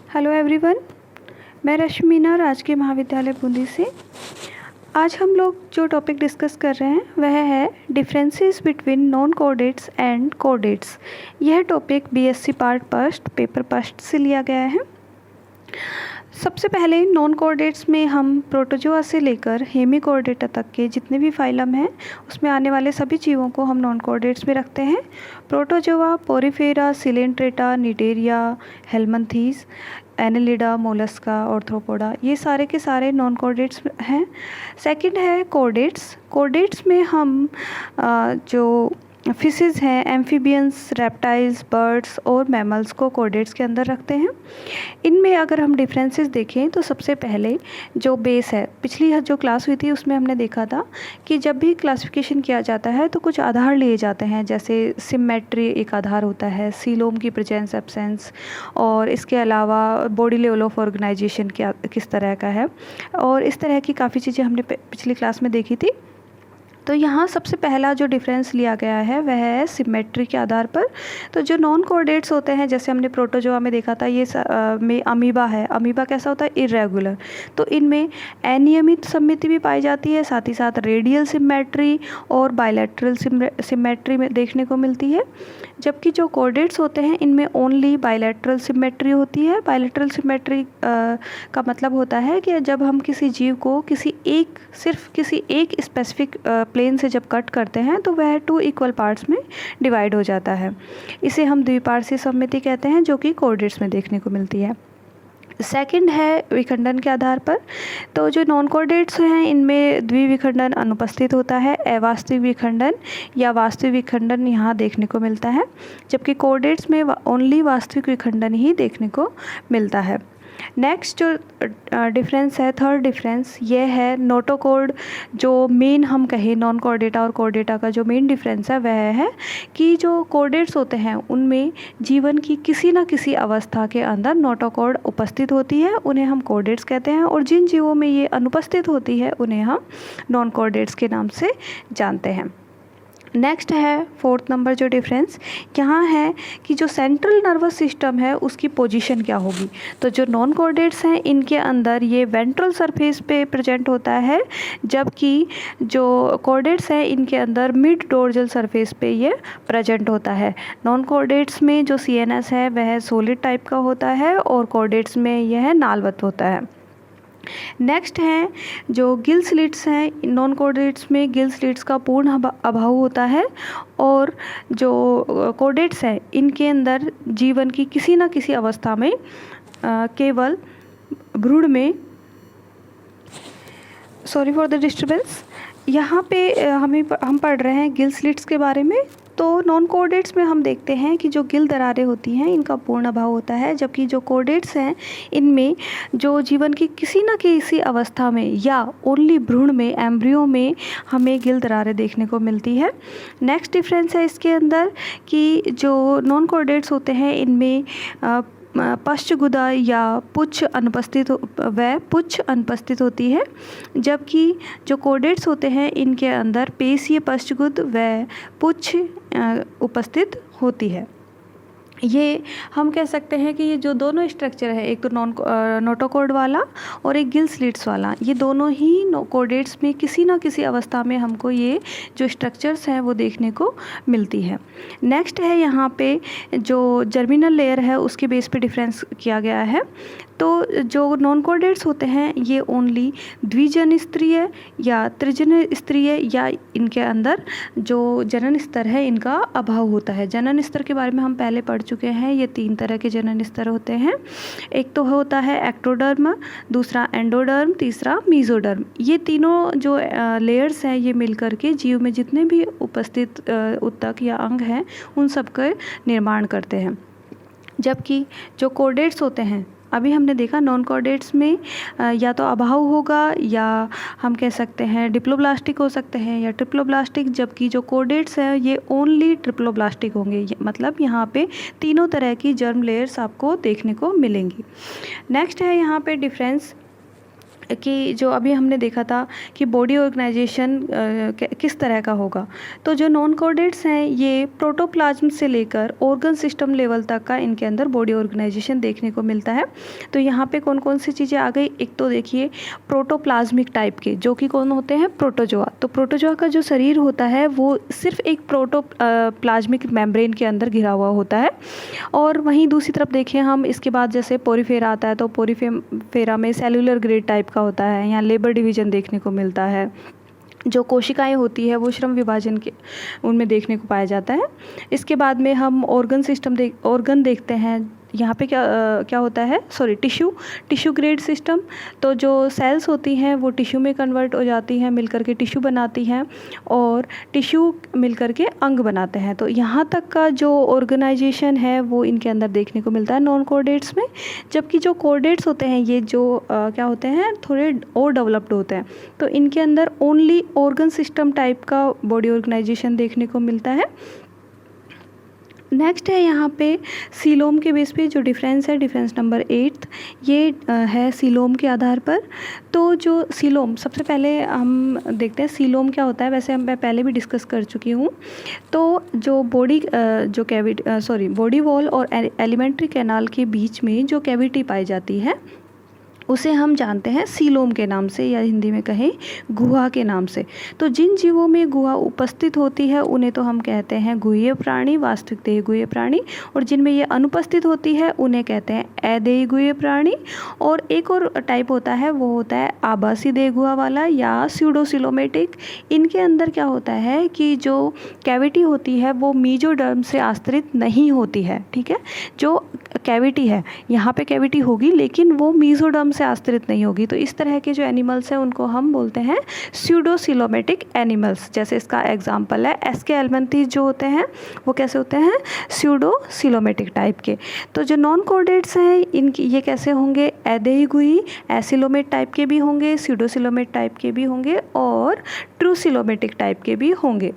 Hello everyone, मैं रश्मिना राजकीय महाविद्यालय बूंदी से। आज हम लोग जो टॉपिक डिस्कस कर रहे हैं वह है differences between non chordates and chordates. यह topic BSc part first paper first से लिया गया है। सबसे पहले नॉन कोऑर्डिनेट्स में हम प्रोटोजोआ से लेकर हेमी कोऑर्डिनेटा तक के जितने भी फाइलम हैं उसमें आने वाले सभी जीवों को हम नॉन कोऑर्डिनेट्स में रखते हैं। Protozoa, porifera, coelenterata, cnidaria, helminthes, annelida, mollusca, arthropoda, ये सारे के सारे नॉन कोऑर्डिनेट्स हैं। सेकंड है कोऑर्डिनेट्स। कोऑर्डिनेट्स में हम जो फिशेस हैं, एम्फीबियंस, रेप्टाइल्स, बर्ड्स और मैमल्स को कोऑर्डिनेट्स के अंदर रखते हैं। इनमें अगर हम डिफरेंसेस देखें तो सबसे पहले जो बेस है, पिछली जो क्लास हुई थी उसमें हमने देखा था कि जब भी क्लासिफिकेशन किया जाता है तो कुछ आधार लिए जाते हैं, जैसे सिमेट्री एक आधार होता है, सीलोम की प्रेजेंस एब्सेंस, और इसके अलावा बॉडी लेवल ऑफ ऑर्गेनाइजेशन क्या किस तरह का है, और इस तरह की काफ़ी चीज़ें हमने पिछली क्लास में देखी थी। तो यहाँ सबसे पहला जो डिफरेंस लिया गया है वह है सिमेट्री के आधार पर। तो जो नॉन कोऑर्डिनेट्स होते हैं, जैसे हमने प्रोटोजोआ में देखा था, ये में अमीबा है। अमीबा कैसा होता है? इरेगुलर। तो इनमें अनियमित सममिति भी पाई जाती है, साथ ही साथ रेडियल सिमेट्री और बायलैटरल सिमेट्री में देखने को मिलती है। जबकि जो कोऑर्डिनेट्स होते हैं इनमें ओनली बायलैटरल सिमेट्री होती है। बायलैटरल सिमेट्री का मतलब होता है कि जब हम किसी जीव को सिर्फ किसी एक स्पेसिफिक प्लेन से जब कट करते हैं तो वह 2 इक्वल पार्ट्स में डिवाइड हो जाता है। इसे हम द्विपार्श्वीय सममिति कहते हैं, जो कि कोऑर्डिनेट्स में देखने को मिलती है। सेकंड है विखंडन के आधार पर। तो जो नॉन कोऑर्डिनेट्स हैं इनमें द्विविखंडन अनुपस्थित होता है। अवास्तविक विखंडन या वास्तविक विखंडन यहाँ देखने को मिलता है, जबकि कोऑर्डिनेट्स में ओनली वास्तविक विखंडन ही देखने को मिलता है। नेक्स्ट जो डिफरेंस है, थर्ड डिफरेंस, ये है नोटोकॉर्ड। जो मेन हम कहें नॉन कोऑर्डिनेटा और कोऑर्डिनेटा का जो मेन डिफरेंस है वह है कि जो कोऑर्डिनेट्स होते हैं उनमें जीवन की किसी न किसी अवस्था के अंदर नोटोकॉर्ड उपस्थित होती है, उन्हें हम कोऑर्डिनेट्स कहते हैं, और जिन जीवों में ये अनुपस्थित होती है उन्हें हम नॉन कोऑर्डिनेट्स के नाम से जानते हैं। नेक्स्ट है फोर्थ नंबर जो डिफरेंस यहाँ है कि जो सेंट्रल नर्वस सिस्टम है उसकी पोजीशन क्या होगी। तो जो नॉन कोऑर्डिनेट्स हैं इनके अंदर ये वेंट्रल सरफेस पे प्रेजेंट होता है, जबकि जो कोऑर्डिनेट्स हैं इनके अंदर मिड डोर्जल सरफेस पे ये प्रेजेंट होता है। नॉन कोऑर्डिनेट्स में जो सीएनएस है वह सॉलिड टाइप का होता है और कोऑर्डिनेट्स में यह नालवत होता है। नेक्स्ट है जो गिल स्लिट्स हैं, नॉन कोऑर्डिनेट्स में गिल स्लिट्स का पूर्ण अभाव होता है, और जो कोऑर्डिनेट्स हैं इनके अंदर जीवन की किसी न किसी अवस्था में केवल भ्रूण में, सॉरी फॉर द डिस्टर्बेंस, यहाँ पे हम पढ़ रहे हैं गिल स्लिट्स के बारे में। तो नॉन कोऑर्डिनेट्स में हम देखते हैं कि जो गिल दरारें होती हैं इनका पूर्ण अभाव होता है, जबकि जो कोऑर्डिनेट्स हैं इनमें जो जीवन की किसी न किसी अवस्था में या ओनली भ्रूण में, एम्ब्रियो में हमें गिल दरारें देखने को मिलती है। नेक्स्ट डिफरेंस है इसके अंदर कि जो नॉन कोऑर्डिनेट्स होते हैं इनमें पश्चगुदा या पुच्छ अनुपस्थित होती है, जबकि जो कोऑर्डिनेट्स होते हैं इनके अंदर पेशीय पश्चगुद व पुच्छ उपस्थित होती है। ये हम कह सकते हैं कि ये जो दोनों स्ट्रक्चर है, एक तो नोटोकॉर्ड वाला और एक गिल स्लिट्स वाला, ये दोनों ही कोऑर्डिनेट्स में किसी न किसी अवस्था में हमको ये जो स्ट्रक्चर्स हैं वो देखने को मिलती है। नेक्स्ट है यहाँ पे जो जर्मिनल लेयर है उसके बेस पे डिफरेंस किया गया है। तो जो नॉन कोऑर्डिनेट्स होते हैं ये ओनली द्विजन स्तरीय या त्रिजन स्तरीय या इनके अंदर जो जनन स्तर है इनका अभाव होता है। जनन स्तर के बारे में हम पहले पढ़ चुके हैं। ये 3 तरह के जनन स्तर होते हैं। एक तो होता है एक्टोडर्म, दूसरा एंडोडर्म, तीसरा मीजोडर्म। ये तीनों जो लेयर्स हैं ये मिलकर के जीव में जितने भी उपस्थित ऊतक या अंग हैं उन सब का निर्माण करते हैं। जबकि जो कोऑर्डिनेट्स होते हैं, अभी हमने देखा नॉन कोऑर्डिनेट्स में या तो अभाव होगा या हम कह सकते हैं डिप्लोब्लास्टिक हो सकते हैं या ट्रिप्लोब्लास्टिक, जबकि जो कोऑर्डिनेट्स हैं ये ओनली ट्रिप्लोब्लास्टिक होंगे। मतलब यहाँ पे तीनों तरह की जर्म लेयर्स आपको देखने को मिलेंगी। नेक्स्ट है यहाँ पे डिफरेंस कि जो अभी हमने देखा था कि बॉडी ऑर्गेनाइजेशन किस तरह का होगा, तो जो नॉन कोडेट्स हैं ये प्रोटोप्लाज्म से लेकर ऑर्गन सिस्टम लेवल तक का इनके अंदर बॉडी ऑर्गेनाइजेशन देखने को मिलता है। तो यहाँ पे कौन कौन सी चीज़ें आ गई, एक तो देखिए प्रोटोप्लाज्मिक टाइप के, जो कि कौन होते हैं, प्रोटोजोआ। तो प्रोटोजोआ का जो शरीर होता है वो सिर्फ एक प्लाज्मिक मेम्ब्रेन के अंदर घिरा हुआ होता है। और वहीं दूसरी तरफ देखें हम, इसके बाद जैसे पोरीफेरा आता है, तो पोरीफेरा में सेलुलर ग्रेड टाइप का होता है, यहाँ लेबर डिवीजन देखने को मिलता है। जो कोशिकाएं होती है वो श्रम विभाजन के उनमें देखने को पाया जाता है। इसके बाद में हम ऑर्गन देखते हैं, यहाँ पे क्या होता है, टिश्यू ग्रेड सिस्टम। तो जो सेल्स होती हैं वो टिश्यू में कन्वर्ट हो जाती हैं, मिलकर के टिश्यू बनाती हैं, और टिश्यू मिलकर के अंग बनाते हैं। तो यहाँ तक का जो ऑर्गेनाइजेशन है वो इनके अंदर देखने को मिलता है नॉन कोडेट्स में। जबकि जो कोडेट्स होते हैं ये जो क्या होते हैं, थोड़े और डेवलप्ड होते हैं। तो इनके अंदर ओनली ऑर्गन सिस्टम टाइप का बॉडी ऑर्गेनाइजेशन देखने को मिलता है। नेक्स्ट है यहाँ पे सीलोम के बेस पे जो डिफरेंस है, डिफरेंस नंबर 8 ये है सीलोम के आधार पर। तो जो सीलोम, सबसे पहले हम देखते हैं सीलोम क्या होता है। वैसे मैं पहले भी डिस्कस कर चुकी हूँ। तो जो बॉडी वॉल और एलिमेंट्री कैनाल के बीच में जो कैविटी पाई जाती है उसे हम जानते हैं सीलोम के नाम से, या हिंदी में कहें गुहा के नाम से। तो जिन जीवों में गुहा उपस्थित होती है उन्हें तो हम कहते हैं गुहीय प्राणी, वास्तविक देह गुहीय प्राणी, और जिनमें ये अनुपस्थित होती है उन्हें कहते हैं अदेही गुहीय प्राणी। और एक और टाइप होता है वो होता है आभासी देह गुहा वाला या स्यूडोसिलोमेटिक। इनके अंदर क्या होता है कि जो कैविटी होती है वो मीजोडर्म से आश्रित नहीं होती है, ठीक है। जो कैविटी है, यहाँ पे कैविटी होगी लेकिन वो मीजोडर्म से आश्रित नहीं होगी। तो इस तरह के जो एनिमल्स हैं उनको हम बोलते हैं स्यूडोसिलोमेटिक एनिमल्स। जैसे इसका एग्जांपल है एस्के एल्मंथीज जो होते हैं वो कैसे होते हैं, स्यूडोसिलोमेटिक टाइप के। तो जो नॉन कोडेट्स हैं इनकी ये कैसे होंगे, अदेही गुही, एसिलोमेट टाइप के भी होंगे, स्यूडोसिलोमेट टाइप के भी होंगे, और ट्रूसिलोमेटिक टाइप के भी होंगे।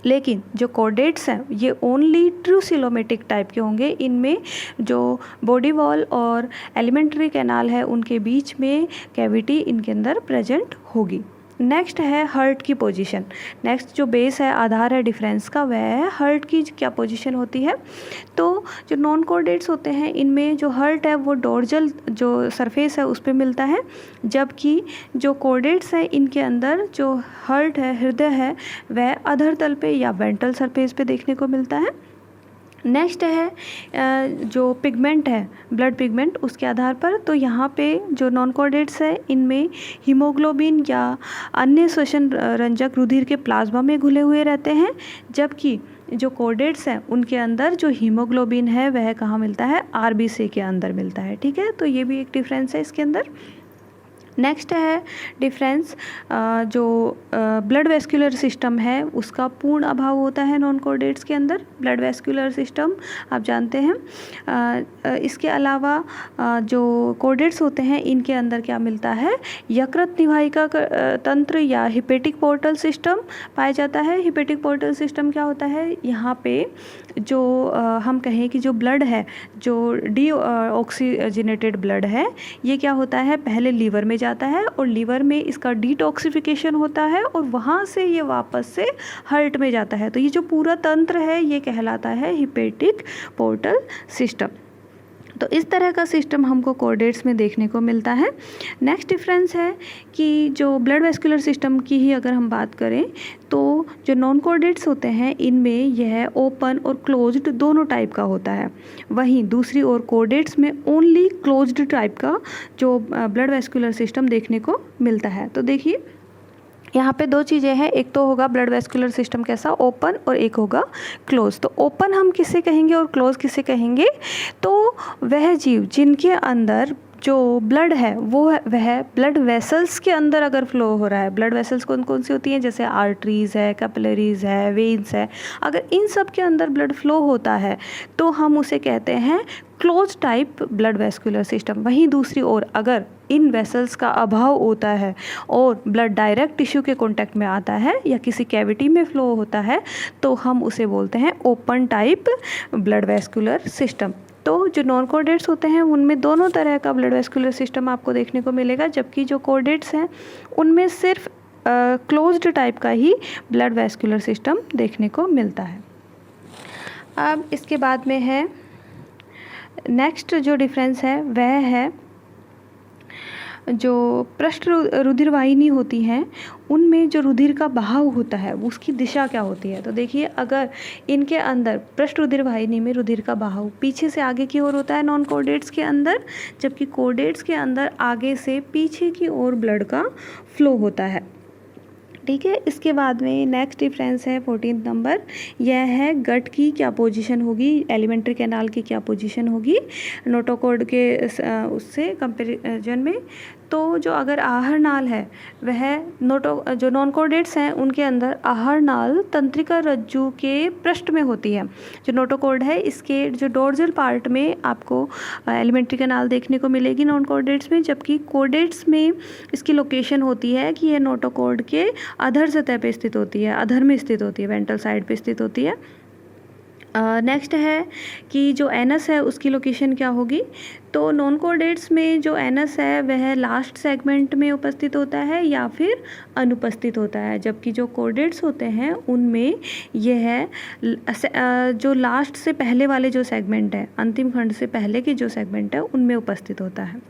लेकिन जो कोडेट्स हैं ये ओनली ट्रूसिलोमेटिक टाइप के होंगे। इनमें जो बॉडी वॉल और एलिमेंट्री कैनाल है उनके बीच में कैविटी इनके अंदर प्रेजेंट होगी। नेक्स्ट है हर्ट की पोजीशन। नेक्स्ट जो बेस है, आधार है डिफरेंस का, वह है हर्ट की क्या पोजीशन होती है। तो जो नॉन कोडेट्स होते हैं इनमें जो हर्ट है वो डोर्जल जो सरफेस है उस पर मिलता है, जबकि जो कोडेट्स हैं इनके अंदर जो हर्ट है, हृदय है, वह अधर तल पे या वेंट्रल सरफेस पे देखने को मिलता है। नेक्स्ट है जो पिगमेंट है, ब्लड पिगमेंट, उसके आधार पर। तो यहाँ पे जो नॉन कोडेट्स है इनमें हीमोग्लोबिन या अन्य श्वसन रंजक रुधिर के प्लाज्मा में घुले हुए रहते हैं, जबकि जो कोडेट्स हैं उनके अंदर जो हीमोग्लोबिन है वह कहाँ मिलता है, आरबीसी के अंदर मिलता है, ठीक है। तो ये भी एक डिफरेंस है इसके अंदर। नेक्स्ट है डिफरेंस, जो ब्लड वेस्कुलर सिस्टम है उसका पूर्ण अभाव होता है नॉन कोडेट्स के अंदर। ब्लड वेस्कुलर सिस्टम आप जानते हैं। इसके अलावा जो कोडेट्स होते हैं इनके अंदर क्या मिलता है, यकृत निवाहिका तंत्र या हिपेटिक पोर्टल सिस्टम पाया जाता है। हिपेटिक पोर्टल सिस्टम क्या होता है, यहाँ पे जो हम कहें कि जो ब्लड है, जो डीऑक्सीजनेटेड ब्लड है, ये क्या होता है, पहले लीवर में जाता है और लीवर में इसका डिटॉक्सिफिकेशन होता है और वहाँ से ये वापस से हार्ट में जाता है। तो ये जो पूरा तंत्र है ये कहलाता है हिपेटिक पोर्टल सिस्टम। तो इस तरह का सिस्टम हमको कोडेट्स में देखने को मिलता है। नेक्स्ट डिफरेंस है कि जो ब्लड वेस्कुलर सिस्टम की ही अगर हम बात करें तो जो नॉन कोडेट्स होते हैं इनमें यह ओपन और क्लोज्ड दोनों टाइप का होता है। वहीं दूसरी ओर कोडेट्स में ओनली क्लोज्ड टाइप का जो ब्लड वेस्कुलर सिस्टम देखने को मिलता है। तो देखिए यहाँ पे दो चीज़ें हैं, एक तो होगा ब्लड वेस्कुलर सिस्टम कैसा, ओपन, और एक होगा क्लोज। तो ओपन हम किसे कहेंगे और क्लोज किसे कहेंगे, तो वह जीव जिनके अंदर जो ब्लड है वह ब्लड वेसल्स के अंदर अगर फ्लो हो रहा है। ब्लड वेसल्स कौन कौन सी होती हैं, जैसे आर्टरीज़ है, कैपिलरीज़ है, वेन्स है, अगर इन सब के अंदर ब्लड फ्लो होता है तो हम उसे कहते हैं close type blood vascular system. वहीं दूसरी ओर अगर इन वेसल्स का अभाव होता है और ब्लड डायरेक्ट टिश्यू के कांटेक्ट में आता है या किसी कैविटी में फ्लो होता है तो हम उसे बोलते हैं open type blood vascular system. तो जो नॉन कोडेट्स होते हैं उनमें दोनों तरह का ब्लड वेस्कुलर सिस्टम आपको देखने को मिलेगा, जबकि जो कोडेट्स हैं उनमें सिर्फ क्लोज्ड टाइप का ही ब्लड वेस्कुलर सिस्टम देखने को मिलता है। अब इसके बाद में है नेक्स्ट जो डिफरेंस है वह है जो पृष्ठ रुधिर वाहिनी होती हैं उनमें जो रुधिर का बहाव होता है उसकी दिशा क्या होती है। तो देखिए, अगर इनके अंदर पृष्ठ रुधिर वाहिनी में रुधिर का बहाव पीछे से आगे की ओर होता है नॉन कोडेट्स के अंदर, जबकि कोडेट्स के अंदर आगे से पीछे की ओर ब्लड का फ्लो होता है। ठीक है, इसके बाद में नेक्स्ट डिफरेंस है 14 नंबर, यह है गट की क्या पोजीशन होगी, एलिमेंट्री कैनाल की क्या पोजीशन होगी नोटोकॉर्ड के उससे कंपैरिजन में। तो जो अगर आहार नाल है वह जो नॉन कोडेट्स हैं उनके अंदर आहार नाल तंत्रिका रज्जु के पृष्ठ में होती है। जो नोटोकॉर्ड है इसके जो डोर्जल पार्ट में आपको एलिमेंट्री कैनाल देखने को मिलेगी नॉन कोडेट्स में, जबकि कोडेट्स में इसकी लोकेशन होती है कि यह नोटोकॉर्ड के अधर सतह पे स्थित होती है, अधर में स्थित होती है, वेंट्रल साइड पे स्थित होती है। नेक्स्ट है कि जो एनस है उसकी लोकेशन क्या होगी। तो नॉन कोडेट्स में जो एनस है वह लास्ट सेगमेंट में उपस्थित होता है या फिर अनुपस्थित होता है, जबकि जो कोडेट्स होते हैं उनमें यह है जो लास्ट से पहले वाले जो सेगमेंट है, अंतिम खंड से पहले के जो सेगमेंट है उनमें उपस्थित होता है।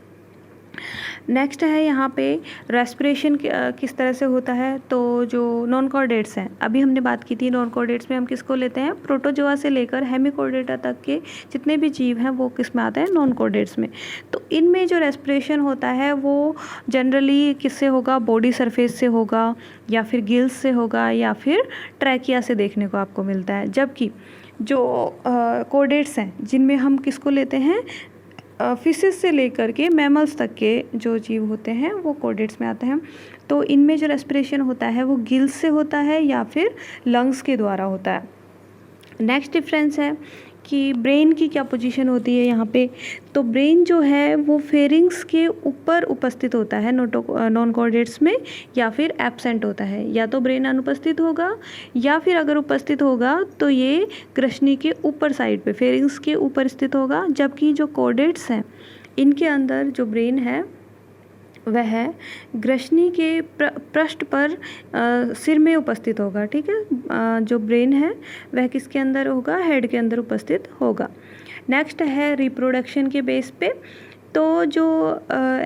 नेक्स्ट है यहाँ पे रेस्पिरेशन किस तरह से होता है। तो जो नॉन कोडेट्स हैं, अभी हमने बात की थी नॉन कोडेट्स में हम किसको लेते हैं, प्रोटोजोआ से लेकर हेमिकोडेटा तक के जितने भी जीव हैं वो किस में आते हैं, नॉन कोडेट्स में। तो इनमें जो रेस्पिरेशन होता है वो जनरली किससे होगा, बॉडी सरफेस से होगा या फिर गिल्स से होगा या फिर ट्रैकिया से देखने को आपको मिलता है। जबकि जो कोडेट्स हैं जिनमें हम किसको लेते हैं, फिशेस से लेकर के मैमल्स तक के जो जीव होते हैं वो कोडेट्स में आते हैं। तो इनमें जो रेस्पिरेशन होता है वो गिल्स से होता है या फिर लंग्स के द्वारा होता है। नेक्स्ट डिफरेंस है कि ब्रेन की क्या पोजीशन होती है यहाँ पे। तो ब्रेन जो है वो फेरिंग्स के ऊपर उपस्थित होता है नॉन कोडेट्स में, या फिर एब्सेंट होता है, या तो ब्रेन अनुपस्थित होगा या फिर अगर उपस्थित होगा तो ये ग्रसनी के ऊपर साइड पे फेरिंग्स के ऊपर स्थित होगा। जबकि जो कोडेट्स हैं इनके अंदर जो ब्रेन है वह ग्रसनी के पृष्ठ पर सिर में उपस्थित होगा। ठीक है, जो ब्रेन है वह किसके अंदर होगा, हेड के अंदर उपस्थित होगा। नेक्स्ट है रिप्रोडक्शन के बेस पे। तो जो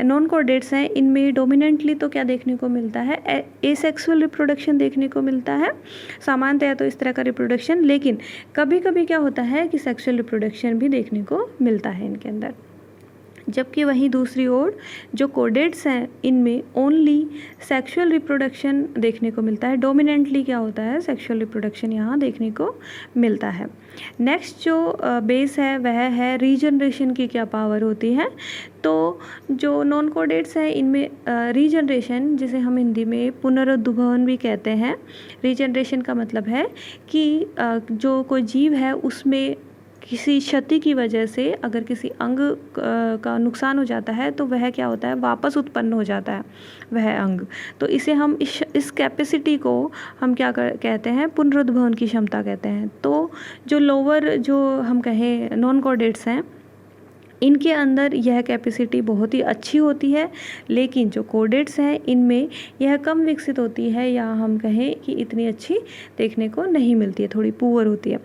नॉन कोडेट्स हैं इनमें डोमिनेंटली तो क्या देखने को मिलता है, एसेक्सुअल रिप्रोडक्शन देखने को मिलता है सामान्यतः, तो इस तरह का रिप्रोडक्शन। लेकिन कभी कभी क्या होता है कि सेक्सुअल रिप्रोडक्शन भी देखने को मिलता है इनके अंदर। जबकि वहीं दूसरी ओर जो कोडेट्स हैं इनमें ओनली सेक्सुअल रिप्रोडक्शन देखने को मिलता है। डोमिनेंटली क्या होता है, सेक्सुअल रिप्रोडक्शन यहाँ देखने को मिलता है। नेक्स्ट जो बेस है वह है रीजनरेशन की क्या पावर होती है। तो जो नॉन कोडेट्स हैं इनमें रीजनरेशन, जिसे हम हिंदी में पुनरुद्भवन भी कहते हैं, रीजनरेशन का मतलब है कि जो कोई जीव है उसमें किसी क्षति की वजह से अगर किसी अंग का नुकसान हो जाता है तो वह क्या होता है, वापस उत्पन्न हो जाता है वह अंग। तो इसे हम इस कैपेसिटी को हम क्या कहते हैं, पुनरुद्भवन की क्षमता कहते हैं। तो जो लोअर जो हम कहें नॉन कोडेट्स हैं इनके अंदर यह कैपेसिटी बहुत ही अच्छी होती है, लेकिन जो कोडेट्स हैं इनमें यह कम विकसित होती है, या हम कहें कि इतनी अच्छी देखने को नहीं मिलती है, थोड़ी पुअर होती है।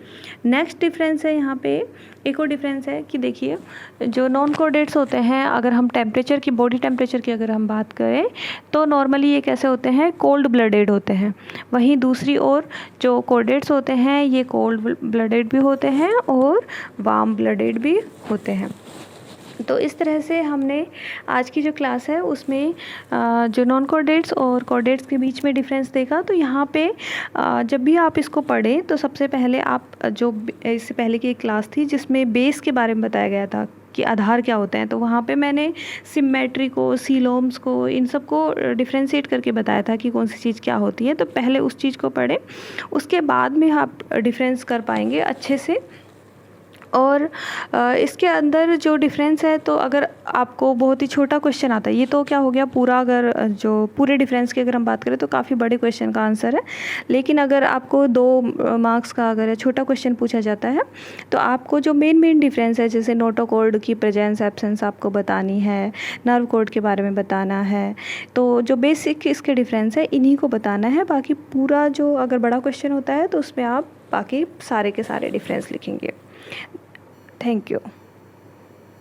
नेक्स्ट डिफरेंस है यहाँ पे, एक और डिफरेंस है कि देखिए जो नॉन कोडेट्स होते हैं, अगर हम टेम्परेचर की, बॉडी टेम्परेचर की अगर हम बात करें तो नॉर्मली ये कैसे होते हैं, कोल्ड ब्लडेड होते हैं। वहीं दूसरी ओर जो कोडेट्स होते हैं ये कोल्ड ब्लडेड भी होते हैं और वार्म ब्लडेड भी होते हैं। तो इस तरह से हमने आज की जो क्लास है उसमें जो नॉन कोडेट्स और कोडेट्स के बीच में डिफरेंस देखा। तो यहाँ पे जब भी आप इसको पढ़ें तो सबसे पहले आप जो इससे पहले की एक क्लास थी जिसमें बेस के बारे में बताया गया था कि आधार क्या होते हैं, तो वहाँ पे मैंने सिमेट्री को, सीलोम्स को, इन सब को डिफ्रेंशिएट करके बताया था कि कौन सी चीज़ क्या होती है। तो पहले उस चीज़ को पढ़ें, उसके बाद में आप डिफरेंस कर पाएंगे अच्छे से। और इसके अंदर जो डिफरेंस है, तो अगर आपको बहुत ही छोटा क्वेश्चन आता है, ये तो क्या हो गया पूरा, अगर जो पूरे डिफरेंस की अगर हम बात करें तो काफ़ी बड़े क्वेश्चन का आंसर है। लेकिन अगर आपको 2 मार्क्स का अगर छोटा क्वेश्चन पूछा जाता है तो आपको जो मेन डिफरेंस है, जैसे नोटोकॉर्ड की प्रेजेंस एब्सेंस आपको बतानी है, नर्व कॉर्ड के बारे में बताना है, तो जो बेसिक इसके डिफरेंस है इन्हीं को बताना है। बाकी पूरा जो अगर बड़ा क्वेश्चन होता है तो उसमें आप बाकी सारे के सारे डिफरेंस लिखेंगे। Thank you.